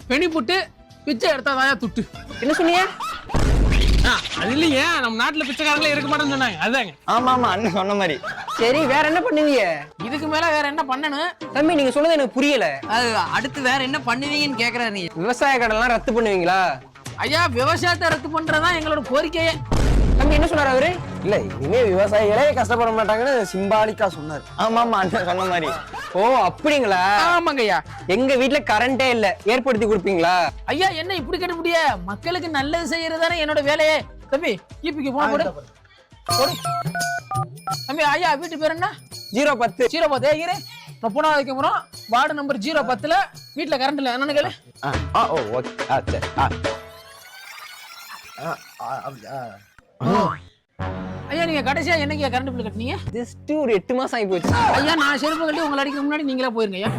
பெனி போட்டு பிச்சை எடுத்தாதாயா துட்டு. என்ன சொன்னீங்க? அது இல்லைங்க, நம்ம நாட்டுல பிச்சைக்காரங்களே இருக்க மாட்டேன்னு சொன்னாங்க. அதுதாங்க. ஆமா ஆமா அண்ணன் சொன்ன மாதிரி. சரி, வேற என்ன பண்ணுவீங்க? இதுக்கு மேல வேற என்ன பண்ணணும்? தம்பி, நீங்க சொன்னது எனக்கு புரியல. அது அடுத்து வேற என்ன பண்ணுவீங்கன்னு கேக்குறாரு. நீ விவசாய கடன்லாம் ரத்து பண்ணுவீங்களா? ஐயா, விவசாயத்தை ரத்து பண்றதுதான் எங்களோட கோரிக்கையே. தம்பி, என்ன சொன்னாரு அவரு? இல்ல, இனிமே விவசாயிகளே கஷ்டப்பட மாட்டாங்கன்னு சிம்பாலிக்கா சொன்னாரு. ஆமா ஆமா அண்ணன் சொன்ன மாதிரி. ஓ, அப்படிங்களா? ஆமாங்க ஐயா. எங்க வீட்டுல கரண்டே இல்ல, ஏற்படுத்தி கொடுப்பீங்களா? ஐயா, என்ன இப்படி கேட்ட முடிய? மக்களுக்கு நல்லது செய்யறதுதானே என்னோட வேலையே. தம்பி, ஈபிக்கு போன போடு. தம்பி, ஐயா வீட்டு பேர் என்ன? 010. 010. ஏகிறே நான் போனா வைக்க போறோம். வார்டு நம்பர் 010ல வீட்டுல கரண்ட் இல்ல. என்னன்னு கேளு. ஓ ஓகே. சரி. ஐயா, நீங்க கடைசியா என்னைக்கு கரண்ட் பில் கட்டினீங்க? ஜஸ்ட் ஒரு 8 மாசம் ஆகி போச்சு. ஐயா, நான் செருப்பு கட்டி உங்களை அடிக்க முன்னாடி நீங்களா போயிருங்க ஐயா.